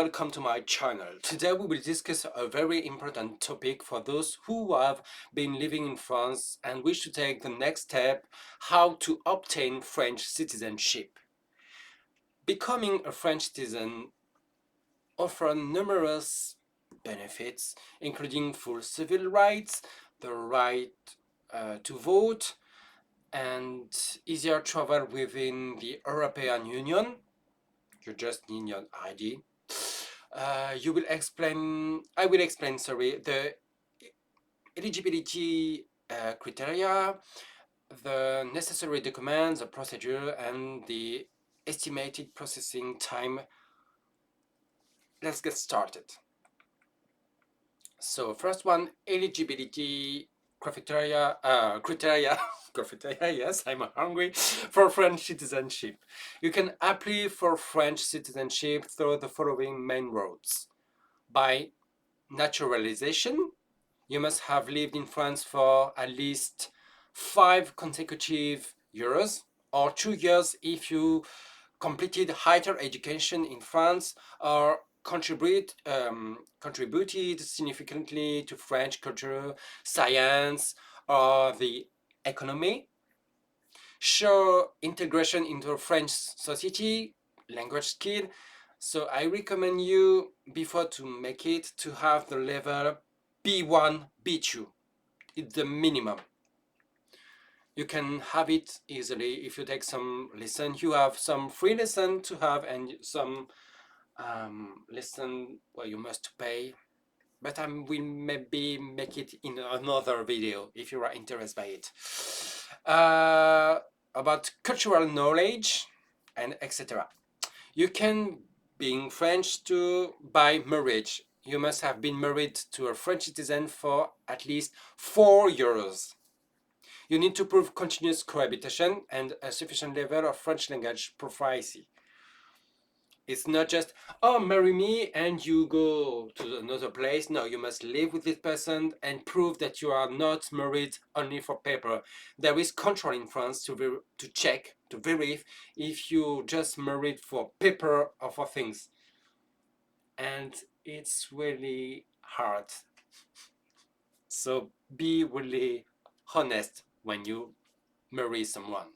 welcome to my channel. Today we will discuss a very important topic for those who have been living in France and wish to take the next step: how to obtain French citizenship. Becoming a French citizen offers numerous benefits, including full civil rights, the right to vote, and easier travel within the European Union. You just need your ID. I will explain, sorry, the eligibility criteria, the necessary documents, the procedure, and the estimated processing time. Let's get started. So first one, eligibility criteria, criteria, yes, I'm hungry, for French citizenship. You can apply for French citizenship through the following main routes. By naturalization, you must have lived in France for at least 5 consecutive years, or 2 years if you completed higher education in France or contributed significantly to French culture, science, or the economy. Show integration into French society, language skill. So I recommend you, before to make it, to have the level B1, B2. It's the minimum. You can have it easily if you take some lesson. You have some free lesson to have and some lesson where you must pay. But I will maybe make it in another video if you are interested by it. About cultural knowledge and etc. You can being French to by marriage. You must have been married to a French citizen for at least 4 years. You need to prove continuous cohabitation and a sufficient level of French language proficiency. It's not just, oh, marry me and you go to another place. No, you must live with this person and prove that you are not married only for paper. There is control in France to check, to verify if you just married for paper or for things. And it's really hard. So be really honest when you marry someone.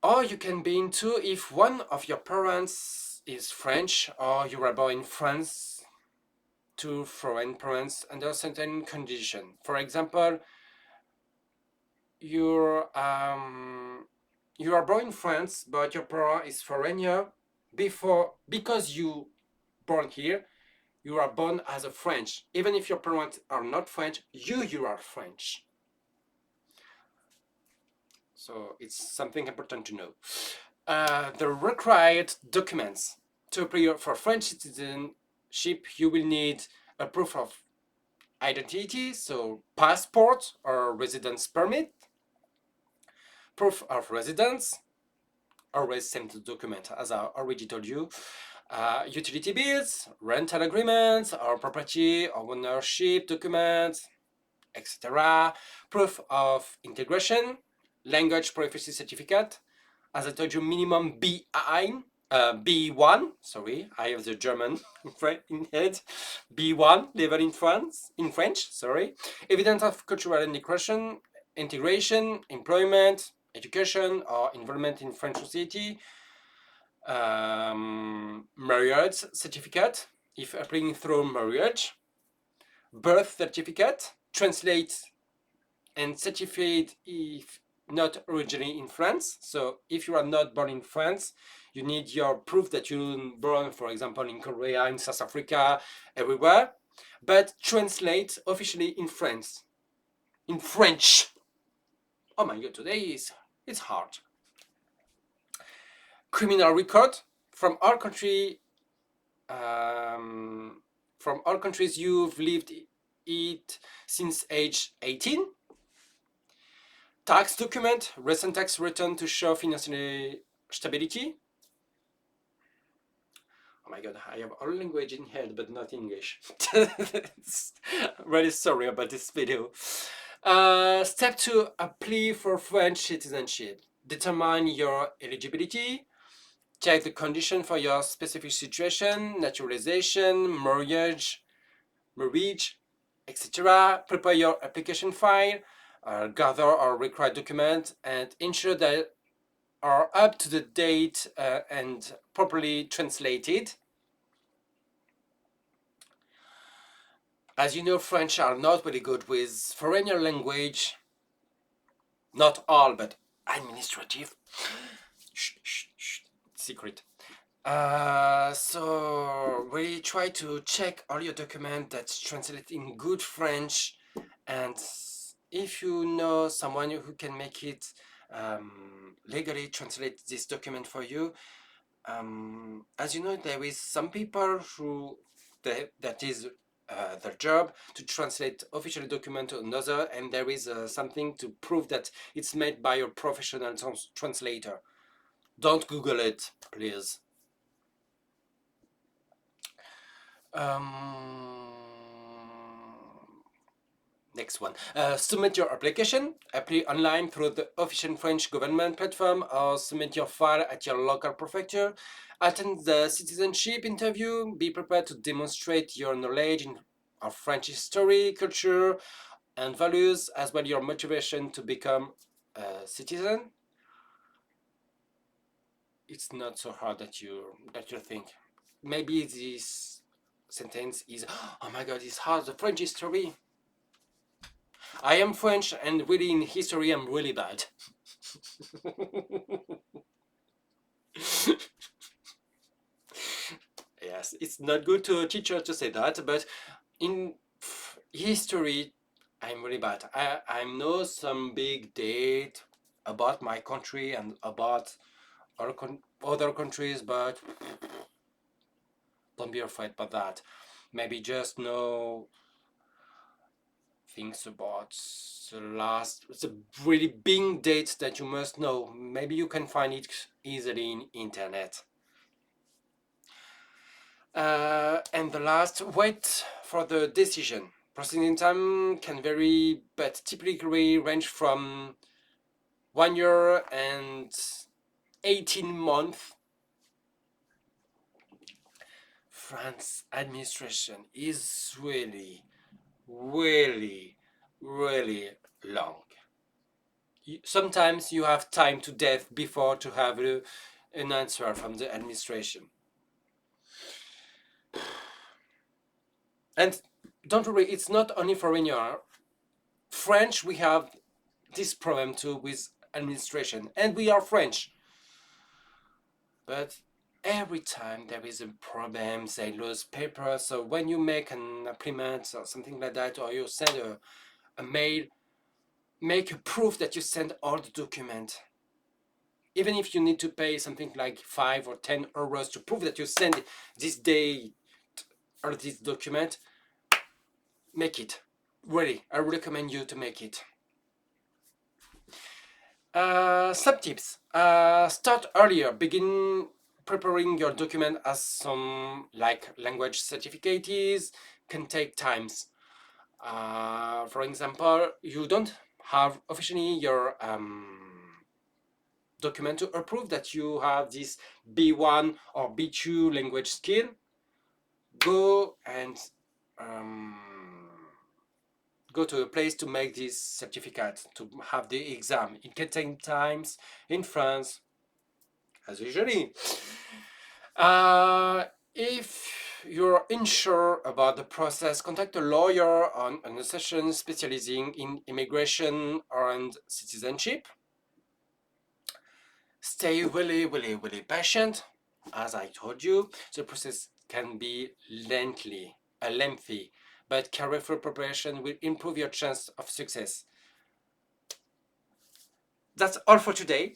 Or you can be into if one of your parents is French or you were born in France to foreign parents under certain condition. For example, you are born in France, but your parent is foreigner. Because you born here, you are born as a French. Even if your parents are not French, you are French. So it's something important to know. The required documents to apply for French citizenship, you will need a proof of identity, so passport or residence permit, proof of residence, always same document as I already told you, utility bills, rental agreements, or property or ownership documents, etc. Proof of integration, language proficiency certificate. As I told you, minimum B1, sorry, I have the German in head, B1 level in French, sorry. Evidence of cultural integration, employment, education, or involvement in French society. Marriage certificate, if applying through marriage. Birth certificate, translate and certificate if not originally in France. So if you are not born in France, you need your proof that you were born, for example, in Korea, in South Africa, everywhere, but translate officially in France, in French. Oh my God, today it's hard. Criminal record from all countries you've lived it since age 18. Tax document, recent tax return to show financial stability. Oh my God, I have all language in head, but not English. Really sorry about this video. Step 2, apply for French citizenship. determine your eligibility, check the condition for your specific situation, naturalization, marriage, etc. Prepare your application file, gather or required documents, and ensure that are up to the date and properly translated. As you know, French are not very good with foreign language. Not all, but administrative. Shh, shh, shh. Secret. So we try to check all your document that's translated in good French, and if you know someone who can make it legally translate this document for you, as you know, there is some people who that is their job to translate official document to another, and there is something to prove that it's made by a professional translator. Don't Google it, please. Next one. Submit your application. Apply online through the official French government platform or submit your file at your local prefecture. Attend the citizenship interview. Be prepared to demonstrate your knowledge of French history, culture, and values, as well as your motivation to become a citizen. It's not so hard that you think. Maybe this sentence is, oh my god, it's hard, the French history. I am French, and really in history I'm really bad. Yes, it's not good to a teacher to say that, but in history I'm really bad. I know some big date about my country and about other countries, but don't be afraid about that. Maybe just know things about the really big dates that you must know. Maybe you can find it easily in internet. And the last, wait for the decision. Processing time can vary, but typically range from 1 year and 18 months. France administration is really, really, really long. Sometimes you have time to death before to have an answer from the administration. And don't worry, it's not only foreigner. French, we have this problem too with administration, and we are French. But every time there is a problem, they lose paper. So when you make an appointment or something like that, or you send a mail, make a proof that you send all the document. Even if you need to pay something like 5 or 10 euros to prove that you send this day or this document, make it. Really, I recommend you to make it. Some tips. Start earlier. Begin preparing your document as some like language certificates can take times. For example, you don't have officially your document to approve that you have this B1 or B2 language skill. Go and go to a place to make this certificate, to have the exam. It can take times in France, as usually. If you're unsure about the process, contact a lawyer on an association specializing in immigration and citizenship. Stay really, really, really patient. As I told you, the process can be lengthy, but careful preparation will improve your chance of success. That's all for today.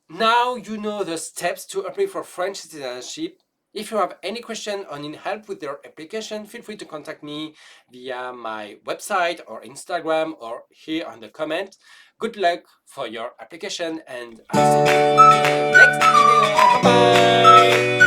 Now you know the steps to apply for French citizenship. If you have any question or need help with your application, feel free to contact me via my website or Instagram or here on the comment. Good luck for your application, and I'll see you in the next video. Bye bye!